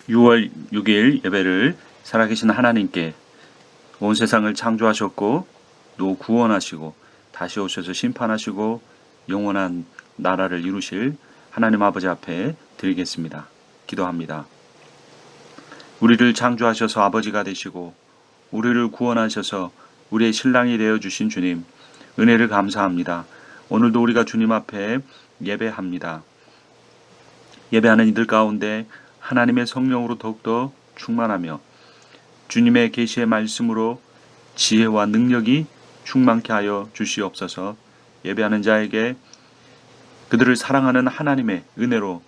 6월 6일 예배를 살아계신 하나님께 온 세상을 창조하셨고 또 구원하시고 다시 오셔서 심판하시고 영원한 나라를 이루실 하나님 아버지 앞에 드리겠습니다. 기도합니다. 우리를 창조하셔서 아버지가 되시고 우리를 구원하셔서 우리의 신랑이 되어주신 주님, 은혜를 감사합니다. 오늘도 우리가 주님 앞에 예배합니다. 예배하는 이들 가운데 하나님의 성령으로 더욱더 충만하며 주님의 계시의 말씀으로 지혜와 능력이 충만케 하여 주시옵소서. 예배하는 자에게 그들을 사랑하는 하나님의 은혜로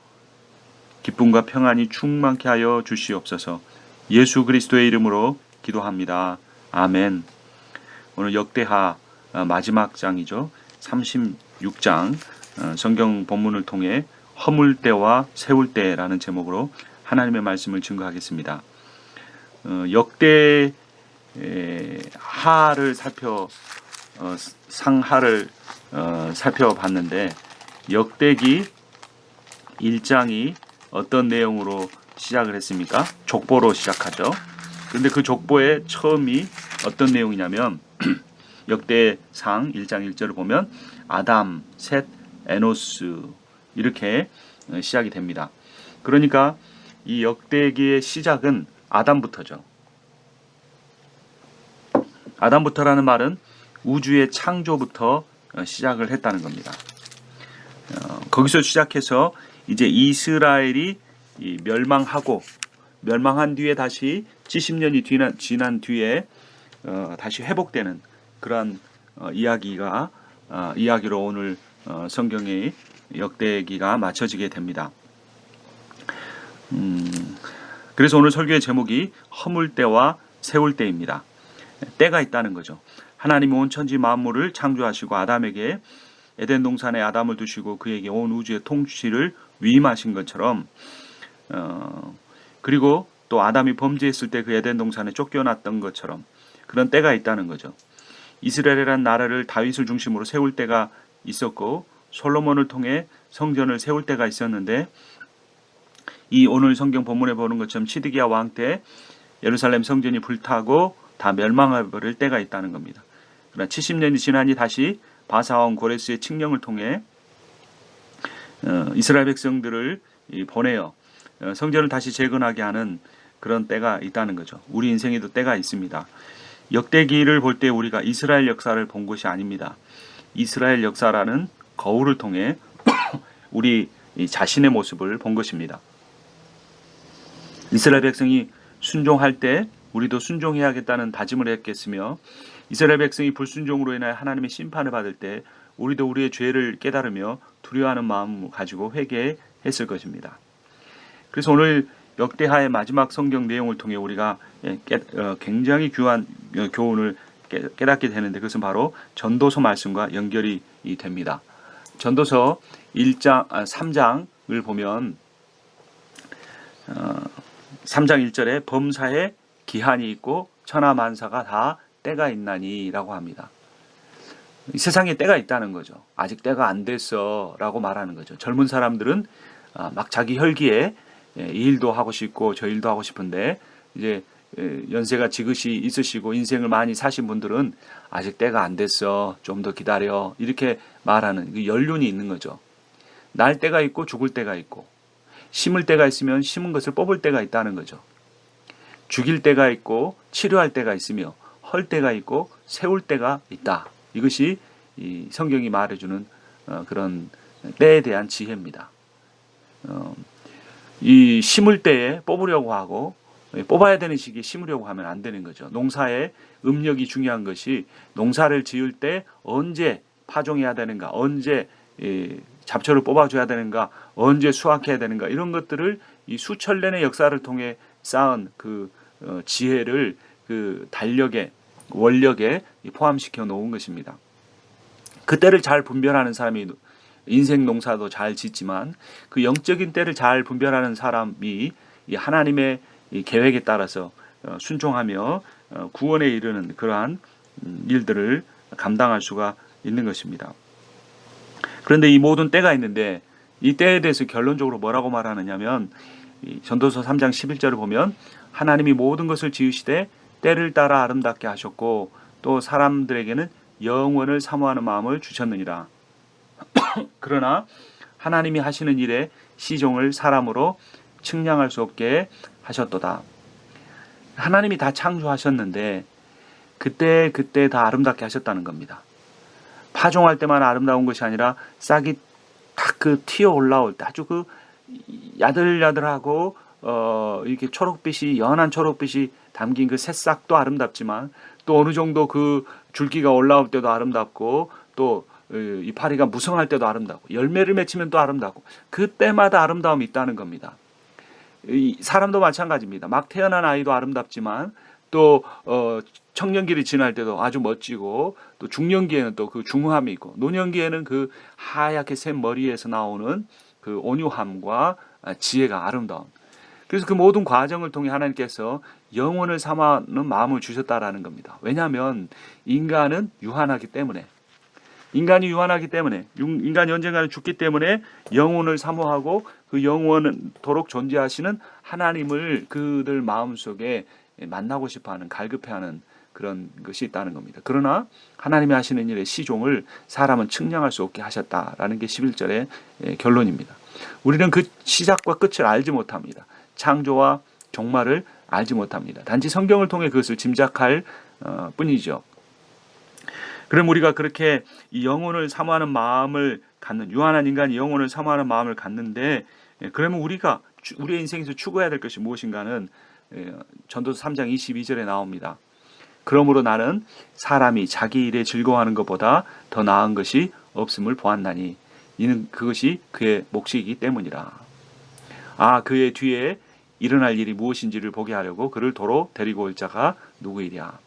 기쁨과 평안이 충만케 하여 주시옵소서. 예수 그리스도의 이름으로 기도합니다. 아멘. 오늘 역대하 마지막 장이죠. 36장 성경 본문을 통해 허물 때와 세울 때라는 제목으로 하나님의 말씀을 증거하겠습니다. 역대하를 상하를 살펴봤는데 역대기 1장이 어떤 내용으로 시작을 했습니까? 족보로 시작하죠. 그런데 그 족보의 처음이 어떤 내용이냐면 역대상 1장 1절을 보면 아담, 셋, 에노스 이렇게 시작이 됩니다. 그러니까 이 역대기의 시작은 아담부터죠. 아담부터라는 말은 우주의 창조부터 시작을 했다는 겁니다. 거기서 시작해서 이제 이스라엘이 멸망하고 멸망한 뒤에 다시 70년이 지난 뒤에 다시 회복되는 그러한 이야기로 오늘 성경의 역대기가 맞춰지게 됩니다. 그래서 오늘 설교의 제목이 허물 때와 세울 때입니다. 때가 있다는 거죠. 하나님이 온 천지 만물을 창조하시고 아담에게 에덴 동산에 아담을 두시고 그에게 온 우주의 통치를 위임하신 것처럼 그리고 또 아담이 범죄했을 때 그 에덴 동산에 쫓겨났던 것처럼 그런 때가 있다는 거죠. 이스라엘이라는 나라를 다윗을 중심으로 세울 때가 있었고 솔로몬을 통해 성전을 세울 때가 있었는데 이 오늘 성경 본문에 보는 것처럼 시드기야 왕 때 예루살렘 성전이 불타고 다 멸망해버릴 때가 있다는 겁니다. 그러나 70년이 지나니 다시 바사왕 고레스의 칙령을 통해 이스라엘 백성들을 보내어 성전을 다시 재건하게 하는 그런 때가 있다는 거죠. 우리 인생에도 때가 있습니다. 역대기를 볼 때 우리가 이스라엘 역사를 본 것이 아닙니다. 이스라엘 역사라는 거울을 통해 우리 자신의 모습을 본 것입니다. 이스라엘 백성이 순종할 때 우리도 순종해야겠다는 다짐을 했겠으며 이스라엘 백성이 불순종으로 인하여 하나님의 심판을 받을 때 우리도 우리의 죄를 깨달으며 두려워하는 마음을 가지고 회개했을 것입니다. 그래서 오늘 역대하의 마지막 성경 내용을 통해 우리가 굉장히 귀한 교훈을 깨닫게 되는데 그것은 바로 전도서 말씀과 연결이 됩니다. 전도서 3장을 보면 3장 1절에 범사에 기한이 있고 천하만사가 다 때가 있나니 라고 합니다. 세상에 때가 있다는 거죠. 아직 때가 안 됐어 라고 말하는 거죠. 젊은 사람들은 막 자기 혈기에 이 일도 하고 싶고 저 일도 하고 싶은데 이제 연세가 지긋이 있으시고 인생을 많이 사신 분들은 아직 때가 안 됐어 좀 더 기다려 이렇게 말하는 연륜이 있는 거죠. 날 때가 있고 죽을 때가 있고 심을 때가 있으면 심은 것을 뽑을 때가 있다는 거죠. 죽일 때가 있고 치료할 때가 있으며 헐 때가 있고 세울 때가 있다. 이것이 이 성경이 말해주는 그런 때에 대한 지혜입니다. 이 심을 때에 뽑으려고 하고 뽑아야 되는 시기에 심으려고 하면 안 되는 거죠. 농사의 음력이 중요한 것이 농사를 지을 때 언제 파종해야 되는가, 언제 잡초를 뽑아줘야 되는가, 언제 수확해야 되는가 이런 것들을 이 수천 년의 역사를 통해 쌓은 그 지혜를 그 달력에 원력에 포함시켜 놓은 것입니다. 그때를 잘 분별하는 사람이 인생 농사도 잘 짓지만 그 영적인 때를 잘 분별하는 사람이 이 하나님의 이 계획에 따라서 순종하며 구원에 이르는 그러한 일들을 감당할 수가 있는 것입니다. 그런데 이 모든 때가 있는데 이 때에 대해서 결론적으로 뭐라고 말하느냐면 이 전도서 3장 11절을 보면 하나님이 모든 것을 지으시되 때를 따라 아름답게 하셨고 또 사람들에게는 영원을 사모하는 마음을 주셨느니라. 그러나 하나님이 하시는 일에 시종을 사람으로 측량할 수 없게 하셨도다. 하나님이 다 창조하셨는데 그때 다 아름답게 하셨다는 겁니다. 파종할 때만 아름다운 것이 아니라 싹이 딱 그 튀어 올라올 때 아주 그 야들야들하고 이렇게 초록빛이 연한 초록빛이 담긴 그 새싹도 아름답지만 또 어느 정도 그 줄기가 올라올 때도 아름답고 또 이파리가 무성할 때도 아름답고 열매를 맺히면 또 아름답고 그때마다 아름다움이 있다는 겁니다. 이 사람도 마찬가지입니다. 막 태어난 아이도 아름답지만 또 청년기를 지날 때도 아주 멋지고 또 중년기에는 또 그 중후함이 있고 노년기에는 그 하얗게 센 머리에서 나오는 그 온유함과 지혜가 아름다운. 그래서 그 모든 과정을 통해 하나님께서 영혼을 삼아는 마음을 주셨다라는 겁니다. 왜냐하면 인간은 유한하기 때문에 인간이 언젠가는 죽기 때문에 영혼을 사모하고 그 영혼은 도록 존재하시는 하나님을 그들 마음속에 만나고 싶어하는 갈급해하는 그런 것이 있다는 겁니다. 그러나 하나님이 하시는 일의 시종을 사람은 측량할 수 없게 하셨다라는 게 11절의 결론입니다. 우리는 그 시작과 끝을 알지 못합니다. 창조와 종말을 알지 못합니다. 단지 성경을 통해 그것을 짐작할 뿐이죠. 그럼 우리가 그렇게 이 영혼을 사모하는 마음을 갖는 유한한 인간이 영혼을 사모하는 마음을 갖는데 그러면 우리가 우리의 인생에서 추구해야 될 것이 무엇인가는 전도서 3장 22절에 나옵니다. 그러므로 나는 사람이 자기 일에 즐거워하는 것보다 더 나은 것이 없음을 보았나니 이는 그것이 그의 몫이기 때문이라. 그의 뒤에 일어날 일이 무엇인지를 보게 하려고 그를 도로 데리고 올 자가 누구이랴.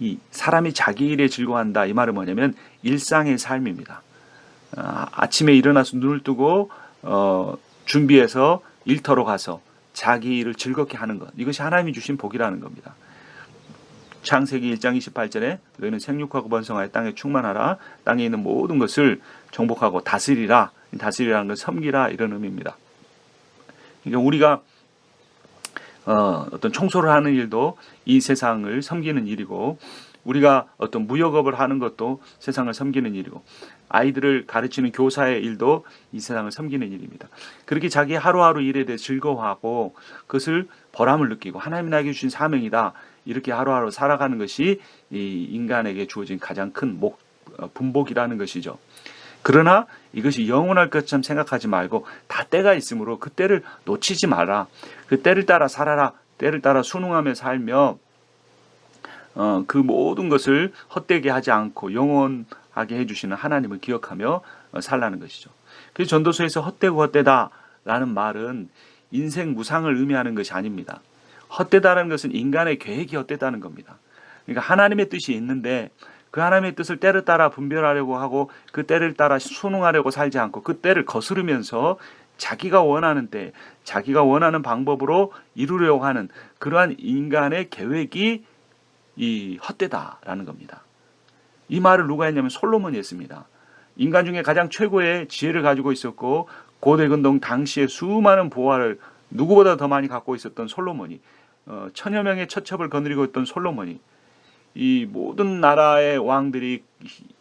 이 사람이 자기 일에 즐거워한다. 이 말은 뭐냐면 일상의 삶입니다. 아침에 일어나서 눈을 뜨고 준비해서 일터로 가서 자기 일을 즐겁게 하는 것. 이것이 하나님이 주신 복이라는 겁니다. 창세기 1장 28절에 너희는 생육하고 번성하여 땅에 충만하라. 땅에 있는 모든 것을 정복하고 다스리라. 다스리라는 건 섬기라 이런 의미입니다. 그러니까 우리가 어떤 청소를 하는 일도 이 세상을 섬기는 일이고 우리가 어떤 무역업을 하는 것도 세상을 섬기는 일이고 아이들을 가르치는 교사의 일도 이 세상을 섬기는 일입니다. 그렇게 자기 하루하루 일에 대해 즐거워하고 그것을 보람을 느끼고 하나님이 나에게 주신 사명이다. 이렇게 하루하루 살아가는 것이 이 인간에게 주어진 가장 큰 분복이라는 것이죠. 그러나 이것이 영원할 것처럼 생각하지 말고 다 때가 있으므로 그 때를 놓치지 마라. 그 때를 따라 살아라. 때를 따라 순응하며 살며 그 모든 것을 헛되게 하지 않고 영원하게 해주시는 하나님을 기억하며 살라는 것이죠. 그래서 전도서에서 헛되고 헛되다라는 말은 인생 무상을 의미하는 것이 아닙니다. 헛되다라는 것은 인간의 계획이 헛되다는 겁니다. 그러니까 하나님의 뜻이 있는데 그 하나님의 뜻을 때를 따라 분별하려고 하고 그 때를 따라 순응하려고 살지 않고 그 때를 거스르면서 자기가 원하는 때, 자기가 원하는 방법으로 이루려고 하는 그러한 인간의 계획이 이 헛되다라는 겁니다. 이 말을 누가 했냐면 솔로몬이 했습니다. 인간 중에 가장 최고의 지혜를 가지고 있었고 고대 근동 당시에 수많은 보화를 누구보다 더 많이 갖고 있었던 솔로몬이 천여 명의 처첩을 거느리고 있던 솔로몬이 이 모든 나라의 왕들이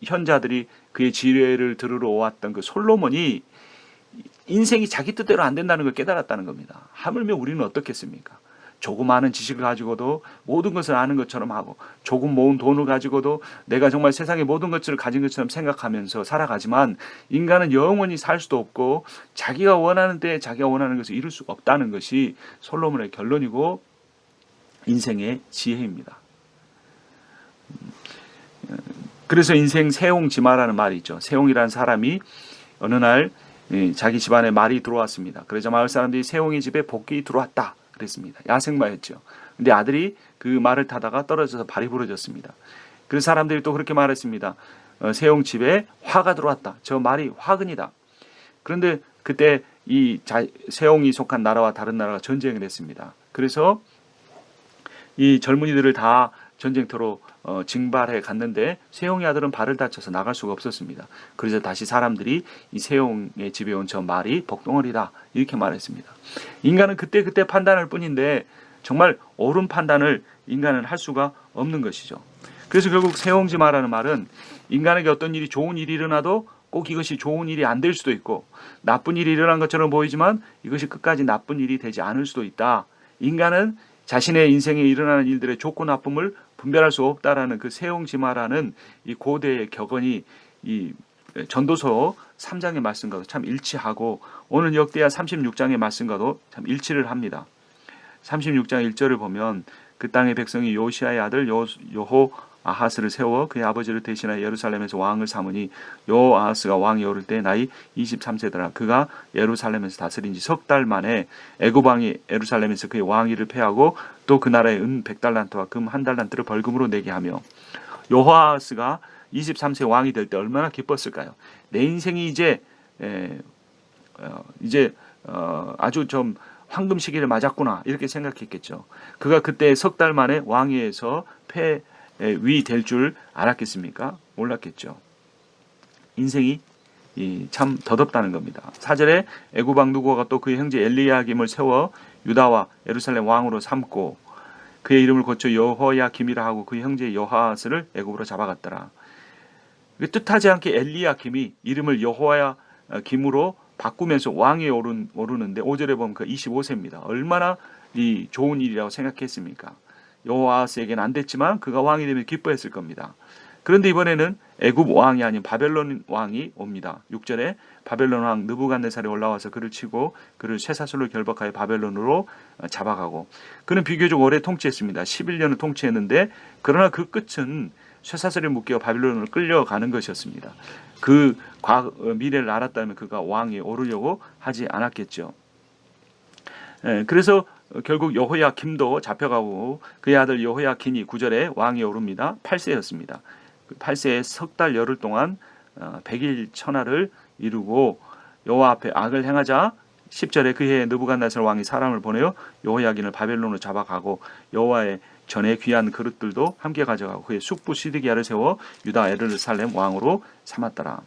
현자들이 그의 지혜를 들으러 왔던 그 솔로몬이 인생이 자기 뜻대로 안 된다는 걸 깨달았다는 겁니다. 하물며 우리는 어떻겠습니까? 조금 아는 지식을 가지고도 모든 것을 아는 것처럼 하고 조금 모은 돈을 가지고도 내가 정말 세상의 모든 것들을 가진 것처럼 생각하면서 살아가지만 인간은 영원히 살 수도 없고 자기가 원하는 때에 자기가 원하는 것을 이룰 수 없다는 것이 솔로몬의 결론이고 인생의 지혜입니다. 그래서 인생 세옹지마라는 말이 있죠. 세옹이라는 사람이 어느 날 자기 집안에 말이 들어왔습니다. 그러자 마을 사람들이 세옹이 집에 복귀 들어왔다 그랬습니다. 야생마였죠. 근데 아들이 그 말을 타다가 떨어져서 발이 부러졌습니다. 그래서 사람들이 또 그렇게 말했습니다. 세옹 집에 화가 들어왔다. 저 말이 화근이다. 그런데 그때 이 세옹이 속한 나라와 다른 나라가 전쟁을 했습니다. 그래서 이 젊은이들을 다 전쟁터로 징발해 갔는데 세용의 아들은 발을 다쳐서 나갈 수가 없었습니다. 그래서 다시 사람들이 이 세용의 집에 온 저 말이 복덩어리다 이렇게 말했습니다. 인간은 그때 판단할 뿐인데 정말 옳은 판단을 인간은 할 수가 없는 것이죠. 그래서 결국 세용지 말하는 말은 인간에게 어떤 일이 좋은 일이 일어나도 꼭 이것이 좋은 일이 안 될 수도 있고 나쁜 일이 일어난 것처럼 보이지만 이것이 끝까지 나쁜 일이 되지 않을 수도 있다. 인간은 자신의 인생에 일어나는 일들의 좋고 나쁨을 분별할 수 없다라는 그 세용지마라는 이 고대의 격언이 이 전도서 3장의 말씀과도 참 일치하고 오늘 역대하 36장의 말씀과도 참 일치를 합니다. 36장 1절을 보면 그 땅의 백성이 요시아의 아들 여호 아하스를 세워 그의 아버지를 대신하여 예루살렘에서 왕을 삼으니 여호아하스가 왕이 오를 때 나이 23세더라. 그가 예루살렘에서 다스린 지 석 달 만에 애굽 왕이 예루살렘에서 그의 왕위를 폐하고 또 그 나라에 은 100달란트와 금 1달란트를 벌금으로 내게 하며 여호아하스가 23세 왕이 될 때 얼마나 기뻤을까요? 내 인생이 이제 아주 좀 황금 시기를 맞았구나 이렇게 생각했겠죠. 그가 그때 석 달 만에 왕위에서 위 될 줄 알았겠습니까? 몰랐겠죠. 인생이 참 더덥다는 겁니다. 4절에 애굽 왕 누고가 또 그의 형제 엘리야김을 세워 유다와 예루살렘 왕으로 삼고 그의 이름을 고쳐 여호야김이라 하고 그의 형제 여호아스를 애굽으로 잡아갔더라. 뜻하지 않게 엘리야김이 이름을 여호야김으로 바꾸면서 왕위에 오르는데 5절에 보면 그 25세입니다. 얼마나 이 좋은 일이라고 생각했습니까? 여호아스에게는 안 됐지만 그가 왕이 되면 기뻐했을 겁니다. 그런데 이번에는 애굽 왕이 아닌 바벨론 왕이 옵니다. 6절에 바벨론 왕 느부갓네살이 올라와서 그를 치고 그를 쇠사슬로 결박하여 바벨론으로 잡아가고 그는 비교적 오래 통치했습니다. 11년을 통치했는데 그러나 그 끝은 쇠사슬에 묶여 바벨론으로 끌려가는 것이었습니다. 그 미래를 알았다면 그가 왕위에 오르려고 하지 않았겠죠. 그래서 결국 여호야김도 잡혀가고 그의 아들 여호야긴이 9절에 왕위에 오릅니다. 8세였습니다. 8세에 석 달 열흘 동안 100일 천하를 이루고 여호와 앞에 악을 행하자 10절에 그해 느부갓네살 왕이 사람을 보내어 여호야긴을 바벨론으로 잡아가고 여호와의 전에 귀한 그릇들도 함께 가져가고 그의 숙부 시드기야를 세워 유다 예루살렘 왕으로 삼았더라.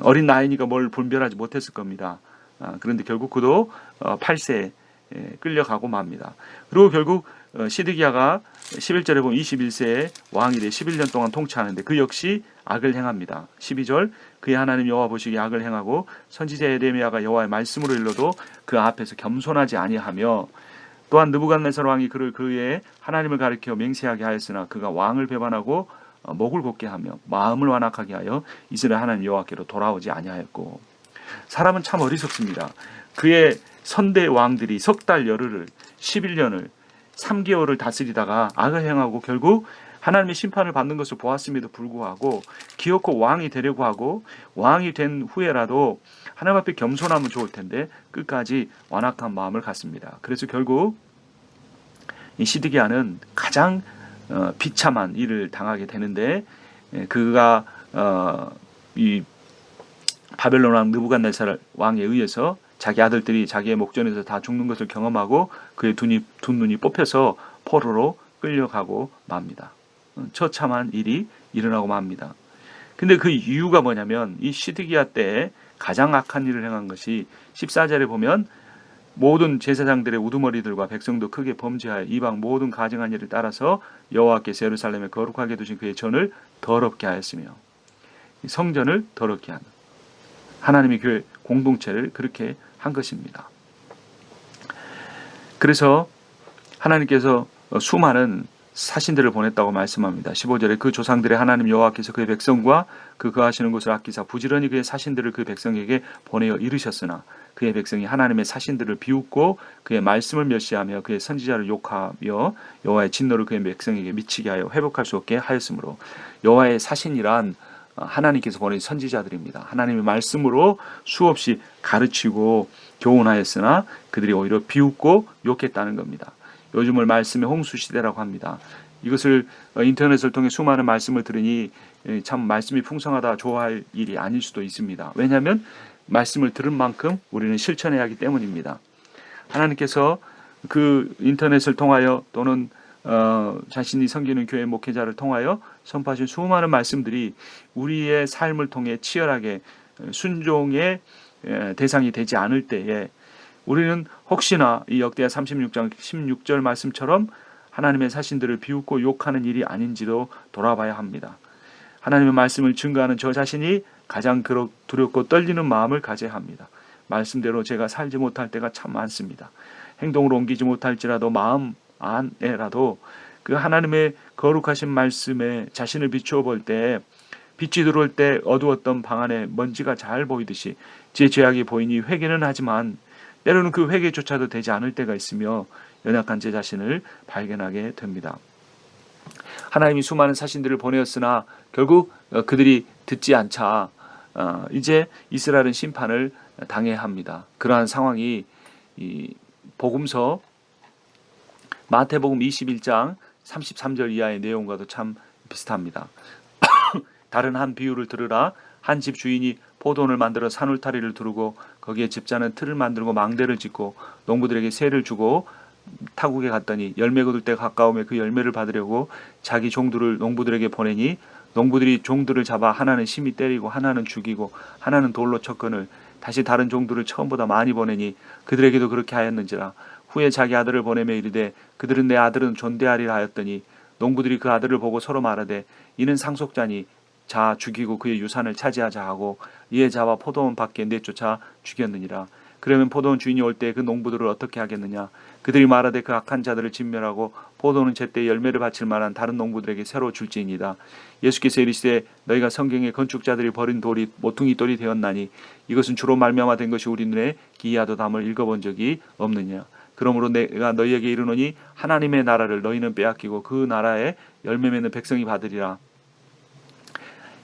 어린 나이니까 뭘 분별하지 못했을 겁니다. 그런데 결국 그도 8세에 끌려가고 맙니다. 그리고 결국 시드기야가 11절에 보면 21세에 왕이 돼 11년 동안 통치하는데 그 역시 악을 행합니다. 12절 그의 하나님 여호와 보시기에 악을 행하고 선지자 예레미야가 여호와의 말씀으로 일러도 그 앞에서 겸손하지 아니하며 또한 느부갓네살 왕이 그를 그의 하나님을 가리켜 맹세하게 하였으나 그가 왕을 배반하고 목을 곧게 하며 마음을 완악하게 하여 이스라엘 하나님 여호와께로 돌아오지 아니하였고 사람은 참 어리석습니다. 그의 선대 왕들이 석 달 열흘을 11년을 3개월을 다스리다가 악을 행하고 결국 하나님의 심판을 받는 것을 보았음에도 불구하고 기어코 왕이 되려고 하고 왕이 된 후에라도 하나님 앞에 겸손하면 좋을 텐데 끝까지 완악한 마음을 갖습니다. 그래서 결국 이 시드기야는 가장 비참한 일을 당하게 되는데 그가 이 바벨론 왕 느부갓네살 왕에 의해서 자기 아들들이 자기의 목전에서 다 죽는 것을 경험하고 그의 두 눈이 뽑혀서 포로로 끌려가고 맙니다. 처참한 일이 일어나고 맙니다. 근데 그 이유가 뭐냐면 이 시드기야 때에 가장 악한 일을 행한 것이 14절에 보면 모든 제사장들의 우두머리들과 백성도 크게 범죄하여 이방 모든 가증한 일을 따라서 여호와께서 예루살렘에 거룩하게 두신 그의 전을 더럽게 하였으며 성전을 더럽게 하는 하나님의 교회 공동체를 그렇게 한 것입니다. 그래서 하나님께서 수많은 사신들을 보냈다고 말씀합니다. 15절에 그 조상들의 하나님 여호와께서 그의 백성과 그 거하시는 곳을 아끼사 부지런히 그의 사신들을 그 백성에게 보내어 이르셨으나 그의 백성이 하나님의 사신들을 비웃고 그의 말씀을 멸시하며 그의 선지자를 욕하며 여호와의 진노를 그의 백성에게 미치게 하여 회복할 수 없게 하였으므로 여호와의 사신이란 하나님께서 보낸 선지자들입니다. 하나님의 말씀으로 수없이 가르치고 교훈하였으나 그들이 오히려 비웃고 욕했다는 겁니다. 요즘을 말씀의 홍수 시대라고 합니다. 이것을 인터넷을 통해 수많은 말씀을 들으니 참 말씀이 풍성하다 좋아할 일이 아닐 수도 있습니다. 왜냐하면 말씀을 들은 만큼 우리는 실천해야 하기 때문입니다. 하나님께서 그 인터넷을 통하여 또는 자신이 섬기는 교회 목회자를 통하여 선포하신 수많은 말씀들이 우리의 삶을 통해 치열하게 순종의 대상이 되지 않을 때에 우리는 혹시나 이 역대하 36장 16절 말씀처럼 하나님의 사신들을 비웃고 욕하는 일이 아닌지도 돌아봐야 합니다. 하나님의 말씀을 증거하는 저 자신이 가장 두렵고 떨리는 마음을 가져야 합니다. 말씀대로 제가 살지 못할 때가 참 많습니다. 행동으로 옮기지 못할지라도 마음 안에라도 그 하나님의 거룩하신 말씀에 자신을 비추어 볼 때 빛이 들어올 때 어두웠던 방 안에 먼지가 잘 보이듯이 제 죄악이 보이니 회개는 하지만 때로는 그 회개조차도 되지 않을 때가 있으며 연약한 제 자신을 발견하게 됩니다. 하나님이 수많은 사신들을 보내었으나 결국 그들이 듣지 않자 이제 이스라엘은 심판을 당해야 합니다. 그러한 상황이 이 복음서 마태복음 21장 33절 이하의 내용과도 참 비슷합니다. 다른 한 비유를 들으라. 한 집 주인이 포도원을 만들어 산울타리를 두르고 거기에 집자는 틀을 만들고 망대를 짓고 농부들에게 세를 주고 타국에 갔더니 열매 거둘 때가 가까우며 그 열매를 받으려고 자기 종들을 농부들에게 보내니 농부들이 종들을 잡아 하나는 심히 때리고 하나는 죽이고 하나는 돌로 쳤거늘 다시 다른 종들을 처음보다 많이 보내니 그들에게도 그렇게 하였는지라. 후에 자기 아들을 보내며 이르되 그들은 내 아들은 존대하리라 하였더니 농부들이 그 아들을 보고 서로 말하되 이는 상속자니 자 죽이고 그의 유산을 차지하자 하고 이에 잡아 포도원 밖에 내쫓아 죽였느니라. 그러면 포도원 주인이 올 때 그 농부들을 어떻게 하겠느냐. 그들이 말하되 그 악한 자들을 진멸하고 포도원은 제때 열매를 바칠 만한 다른 농부들에게 새로 줄지이니이다. 예수께서 이르시되 너희가 성경의 건축자들이 버린 돌이 모퉁이 돌이 되었나니 이것은 주로 말미암아 된 것이 우리 눈에 기이하도담을 읽어본 적이 없느냐. 그러므로 내가 너희에게 이르노니 하나님의 나라를 너희는 빼앗기고 그 나라에 열매 맺는 백성이 받으리라.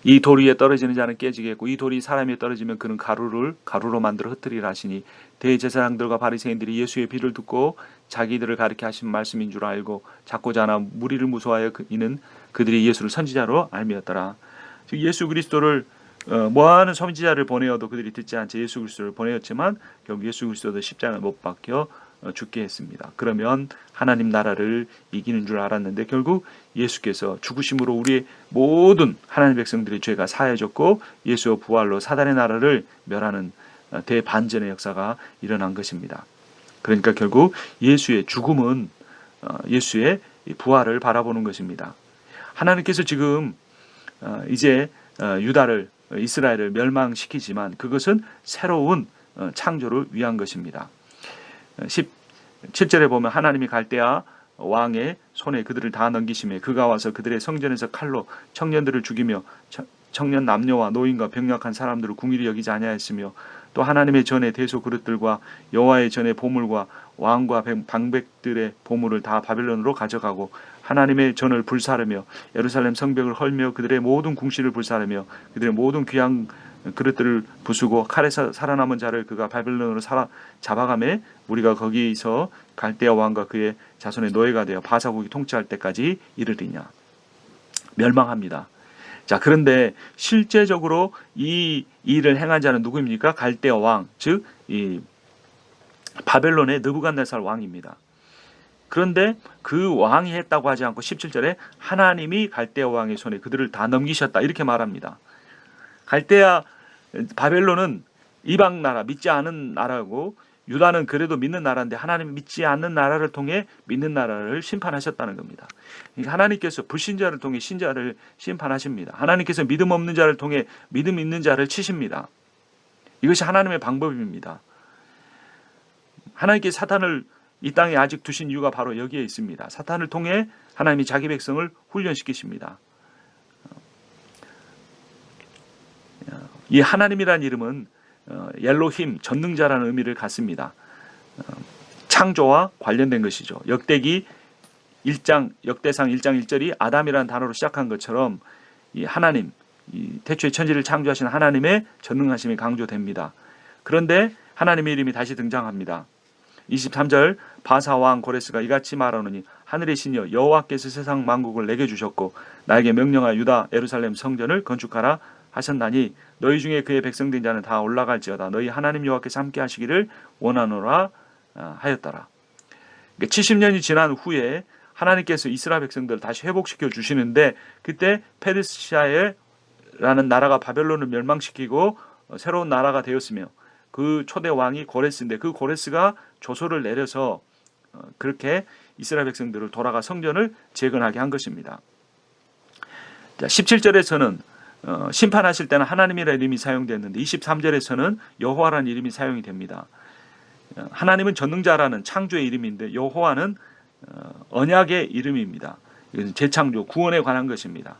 이 돌 위에 떨어지는 자는 깨지겠고 이 돌이 사람 위에 떨어지면 그는 가루로 만들어 흩뜨리라 하시니 대제사장들과 바리새인들이 예수의 비를 듣고 자기들을 가리켜 하신 말씀인 줄 알고 잡고자 하나 무리를 무서워하여 이는 그들이 예수를 선지자로 알미었더라. 즉 예수 그리스도를 뭐하는 선지자를 보내어도 그들이 듣지 않지 예수 그리스도를 보내었지만 결국 예수 그리스도도 십자가에 못 박혀 죽게 했습니다. 그러면 하나님 나라를 이기는 줄 알았는데 결국 예수께서 죽으심으로 우리의 모든 하나님 백성들의 죄가 사해졌고 예수의 부활로 사단의 나라를 멸하는 대반전의 역사가 일어난 것입니다. 그러니까 결국 예수의 죽음은 예수의 부활을 바라보는 것입니다. 하나님께서 지금 이제 유다를 이스라엘을 멸망시키지만 그것은 새로운 창조를 위한 것입니다. 17절에 보면 하나님이 갈대아 왕의 손에 그들을 다 넘기시며 그가 와서 그들의 성전에서 칼로 청년들을 죽이며 청년 남녀와 노인과 병약한 사람들을 궁일이 여기지 아니하였으며 또 하나님의 전에 대소 그릇들과 여호와의 전에 보물과 왕과 방백들의 보물을 다 바벨론으로 가져가고 하나님의 전을 불사르며 예루살렘 성벽을 헐며 그들의 모든 궁실을 불사르며 그들의 모든 귀한 그릇들을 부수고 칼에서 살아남은 자를 그가 바벨론으로 잡아가매 우리가 거기서 갈대아 왕과 그의 자손의 노예가 되어 바사국이 통치할 때까지 이르리냐. 멸망합니다. 자, 그런데 실제적으로 이 일을 행한 자는 누구입니까? 갈대아 왕, 즉 이 바벨론의 느부갓네살 왕입니다. 그런데 그 왕이 했다고 하지 않고 17절에 하나님이 갈대아 왕의 손에 그들을 다 넘기셨다 이렇게 말합니다. 갈대아 바벨론은 이방 나라, 믿지 않은 나라고 유다는 그래도 믿는 나라인데 하나님 믿지 않는 나라를 통해 믿는 나라를 심판하셨다는 겁니다. 하나님께서 불신자를 통해 신자를 심판하십니다. 하나님께서 믿음 없는 자를 통해 믿음 있는 자를 치십니다. 이것이 하나님의 방법입니다. 하나님께서 사탄을 이 땅에 아직 두신 이유가 바로 여기에 있습니다. 사탄을 통해 하나님이 자기 백성을 훈련시키십니다. 이 하나님이라는 이름은 엘로힘, 전능자라는 의미를 갖습니다. 창조와 관련된 것이죠. 역대상 1장 1절이 아담이라는 단어로 시작한 것처럼 이 하나님, 이 태초에 천지를 창조하신 하나님의 전능하심이 강조됩니다. 그런데 하나님의 이름이 다시 등장합니다. 23절 바사왕 고레스가 이같이 말하노니 하늘의 신이여 여호와께서 세상 만국을 내게 주셨고 나에게 명령하여 유다 예루살렘 성전을 건축하라 하셨나니 너희 중에 그의 백성된 자는 다 올라갈지어다 너희 하나님 여호와께서 함께 하시기를 원하노라 하였더라. 70년이 지난 후에 하나님께서 이스라엘 백성들을 다시 회복시켜 주시는데, 그때 페르시아라는 나라가 바벨론을 멸망시키고 새로운 나라가 되었으며, 그 초대 왕이 고레스인데 그 고레스가 조소를 내려서 그렇게 이스라엘 백성들을 돌아가 성전을 재건하게 한 것입니다. 17절에서는 심판하실 때는 하나님이라는 이름이 사용됐는데 23절에서는 여호와라는 이름이 사용이 됩니다. 하나님은 전능자라는 창조의 이름인데 여호와는 언약의 이름입니다. 이것은 재창조, 구원에 관한 것입니다.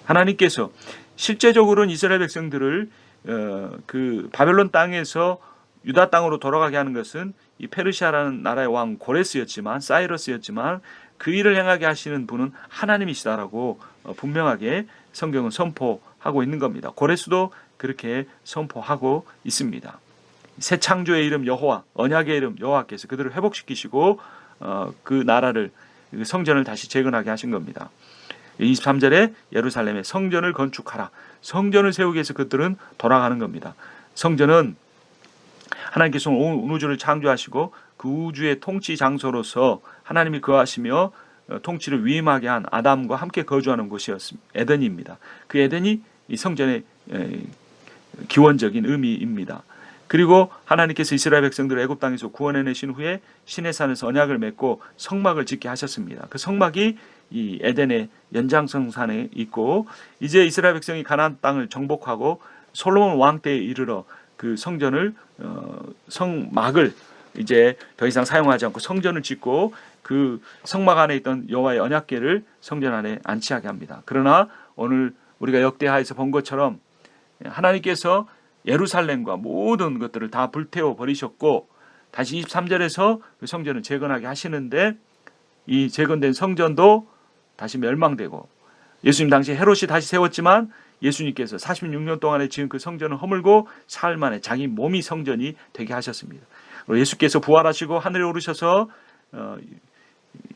하나님께서 실제적으로는 이스라엘 백성들을 그 바벨론 땅에서 유다 땅으로 돌아가게 하는 것은 이 페르시아라는 나라의 왕 고레스였지만, 사이러스였지만, 그 일을 행하게 하시는 분은 하나님이시다라고 분명하게 성경은 선포하고 있는 겁니다. 고레스도 그렇게 선포하고 있습니다. 새 창조의 이름 여호와, 언약의 이름 여호와께서 그들을 회복시키시고 그 나라를, 그 성전을 다시 재건하게 하신 겁니다. 23절에 예루살렘에 성전을 건축하라. 성전을 세우기 위해서 그들은 돌아가는 겁니다. 성전은 하나님께서 온 우주를 창조하시고 그 우주의 통치 장소로서 하나님이 거하시며 통치를 위임하게 한 아담과 함께 거주하는 곳이었습니다. 에덴입니다. 그 에덴이 이 성전의 기원적인 의미입니다. 그리고 하나님께서 이스라엘 백성들을 애굽 땅에서 구원해내신 후에 시내산에서 언약을 맺고 성막을 짓게 하셨습니다. 그 성막이 이 에덴의 연장선상에 있고, 이제 이스라엘 백성이 가나안 땅을 정복하고 솔로몬 왕 때에 이르러 그 성전을 성막을 이제 더 이상 사용하지 않고 성전을 짓고 그 성막 안에 있던 여호와의 언약궤를 성전 안에 안치하게 합니다. 그러나 오늘 우리가 역대하에서 본 것처럼 하나님께서 예루살렘과 모든 것들을 다 불태워 버리셨고 다시 23절에서 그 성전을 재건하게 하시는데, 이 재건된 성전도 다시 멸망되고, 예수님 당시 헤롯이 다시 세웠지만 예수님께서 46년 동안에 지은 그 성전을 허물고 사흘 만에 자기 몸이 성전이 되게 하셨습니다. 그리고 예수께서 부활하시고 하늘에 오르셔서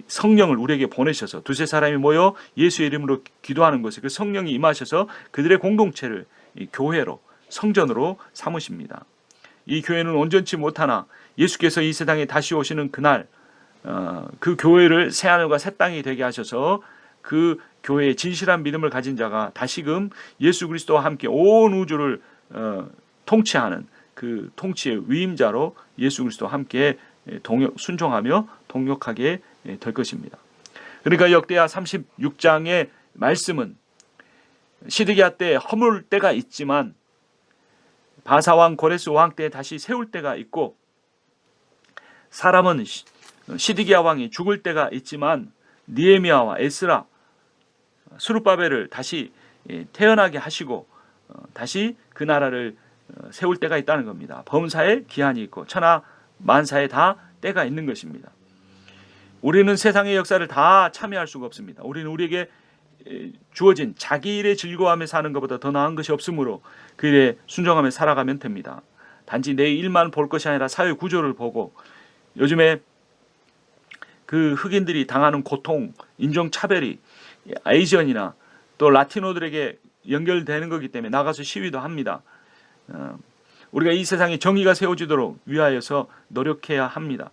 성령을 우리에게 보내셔서 두세 사람이 모여 예수의 이름으로 기도하는 곳에 그 성령이 임하셔서 그들의 공동체를 이 교회로, 성전으로 삼으십니다. 이 교회는 온전치 못하나 예수께서 이 세상에 다시 오시는 그날 그 교회를 새하늘과 새 땅이 되게 하셔서 그 교회의 진실한 믿음을 가진 자가 다시금 예수 그리스도와 함께 온 우주를 통치하는 그 통치의 위임자로 예수 그리스도와 함께 순종하며 동역하게 될 것입니다. 그러니까 역대하 36장의 말씀은 시드기야 때 허물 때가 있지만 바사왕 고레스 왕 때 다시 세울 때가 있고, 사람은 시드기야 왕이 죽을 때가 있지만 느헤미야와 에스라, 스룹바벨을 다시 태어나게 하시고 다시 그 나라를 세울 때가 있다는 겁니다. 범사에 기한이 있고 천하 만사에 다 때가 있는 것입니다. 우리는 세상의 역사를 다 참여할 수가 없습니다. 우리는 우리에게 주어진 자기 일에 즐거워하며 사는 것보다 더 나은 것이 없으므로 그 일에 순종하며 살아가면 됩니다. 단지 내 일만 볼 것이 아니라 사회 구조를 보고, 요즘에 그 흑인들이 당하는 고통, 인종차별이 아시안이나 또 라티노들에게 연결되는 거기 때문에 나가서 시위도 합니다. 우리가 이 세상에 정의가 세워지도록 위하여서 노력해야 합니다.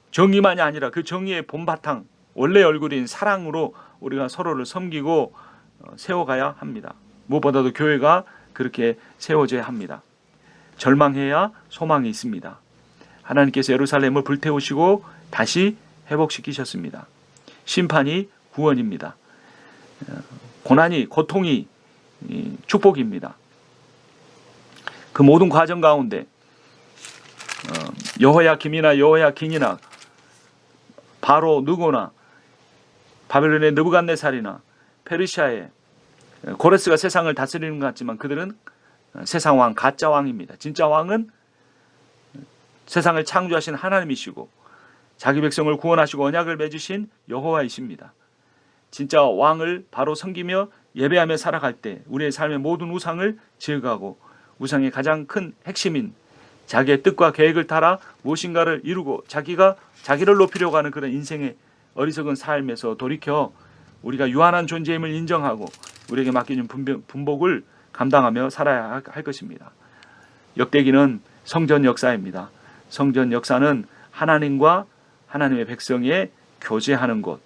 정의만이 아니라 그 정의의 본바탕, 원래 얼굴인 사랑으로 우리가 서로를 섬기고 세워가야 합니다. 무엇보다도 교회가 그렇게 세워져야 합니다. 절망해야 소망이 있습니다. 하나님께서 예루살렘을 불태우시고 다시 회복시키셨습니다. 심판이 구원입니다. 고난이, 고통이 축복입니다. 그 모든 과정 가운데 여호야김이나 여호야긴이나 바로 누구나 바벨론의 느부갓네살이나 페르시아의 고레스가 세상을 다스리는 것 같지만 그들은 세상 왕, 가짜 왕입니다. 진짜 왕은 세상을 창조하신 하나님이시고 자기 백성을 구원하시고 언약을 맺으신 여호와이십니다. 진짜 왕을 바로 섬기며 예배하며 살아갈 때 우리의 삶의 모든 우상을 제거하고 우상의 가장 큰 핵심인 자기의 뜻과 계획을 따라 무엇인가를 이루고 자기를 높이려고 하는 그런 인생의 어리석은 삶에서 돌이켜 우리가 유한한 존재임을 인정하고 우리에게 맡겨진 분복을 감당하며 살아야 할 것입니다. 역대기는 성전 역사입니다. 성전 역사는 하나님과 하나님의 백성의 교제하는 곳,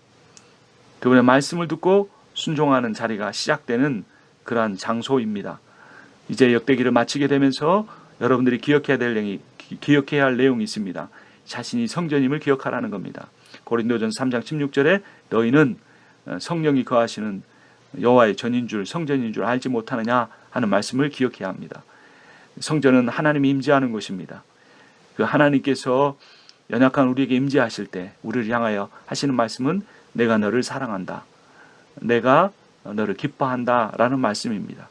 그분의 말씀을 듣고 순종하는 자리가 시작되는 그러한 장소입니다. 이제 역대기를 마치게 되면서 여러분들이 기억해야 할 내용이 있습니다. 자신이 성전임을 기억하라는 겁니다. 고린도전서 3장 16절에 너희는 성령이 거하시는 여호와의 전인 줄 성전인 줄 알지 못하느냐 하는 말씀을 기억해야 합니다. 성전은 하나님이 임재하는 곳입니다. 그 하나님께서 연약한 우리에게 임재하실 때 우리를 향하여 하시는 말씀은 내가 너를 사랑한다. 내가 너를 기뻐한다 라는 말씀입니다.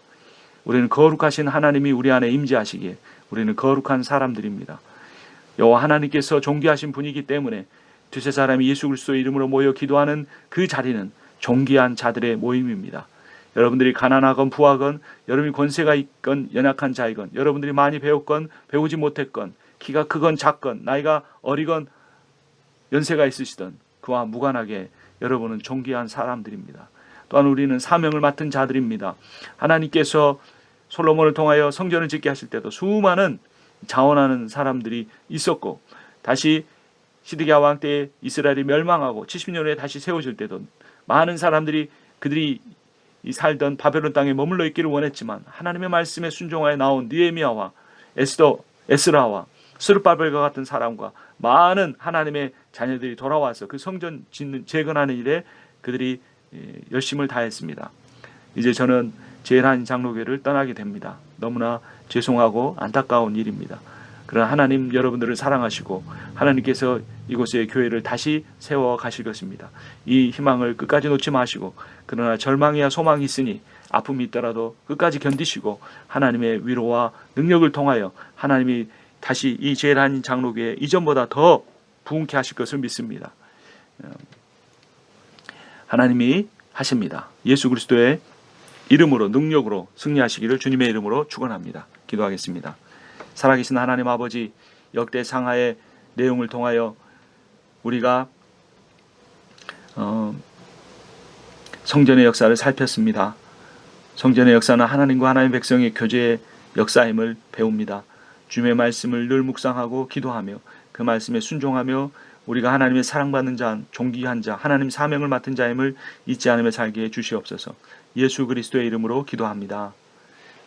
우리는 거룩하신 하나님이 우리 안에 임재하시기에 우리는 거룩한 사람들입니다. 여호와 하나님께서 존귀하신 분이기 때문에 두세 사람이 예수 그리스도의 이름으로 모여 기도하는 그 자리는 존귀한 자들의 모임입니다. 여러분들이 가난하건 부하건, 여러분이 권세가 있건 연약한 자이건, 여러분들이 많이 배웠건 배우지 못했건, 키가 크건 작건, 나이가 어리건 연세가 있으시던 그와 무관하게 여러분은 존귀한 사람들입니다. 또한 우리는 사명을 맡은 자들입니다. 하나님께서 솔로몬을 통하여 성전을 짓게 하실 때도 수많은 자원하는 사람들이 있었고, 다시 시드기야 왕 때에 이스라엘이 멸망하고 70년 후에 다시 세워질 때도 많은 사람들이 그들이 살던 바벨론 땅에 머물러 있기를 원했지만 하나님의 말씀에 순종하여 나온 느헤미야와 에스라와 스룹바벨과 같은 사람과 많은 하나님의 자녀들이 돌아와서 그 성전 재건하는 일에 그들이 열심을 다했습니다. 이제 저는 제일한 장로교를 떠나게 됩니다. 너무나 죄송하고 안타까운 일입니다. 그러나 하나님 여러분들을 사랑하시고 하나님께서 이곳의 교회를 다시 세워 가실 것입니다. 이 희망을 끝까지 놓지 마시고, 그러나 절망이야 소망이 있으니 아픔이 있더라도 끝까지 견디시고 하나님의 위로와 능력을 통하여 하나님이 다시 이 제일한 장로교회 이전보다 더 부흥케 하실 것을 믿습니다. 하나님이 하십니다. 예수 그리스도의 이름으로 능력으로 승리하시기를 주님의 이름으로 축원합니다. 기도하겠습니다. 살아계신 하나님 아버지, 역대 상하의 내용을 통하여 우리가 성전의 역사를 살폈습니다. 성전의 역사는 하나님과 하나님의 백성의 교제의 역사임을 배웁니다. 주님의 말씀을 늘 묵상하고 기도하며 그 말씀에 순종하며 우리가 하나님의 사랑받는 자, 존귀한 자, 하나님 사명을 맡은 자임을 잊지 않으며 살게 해 주시옵소서. 예수 그리스도의 이름으로 기도합니다.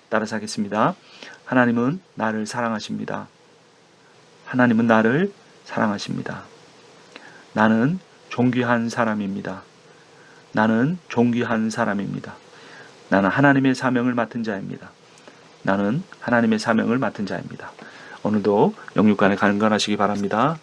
따라서 하겠습니다. 하나님은 나를 사랑하십니다. 하나님은 나를 사랑하십니다. 나는 존귀한 사람입니다. 나는 존귀한 사람입니다. 나는 하나님의 사명을 맡은 자입니다. 나는 하나님의 사명을 맡은 자입니다. 오늘도 영육간에 강건하시기 바랍니다.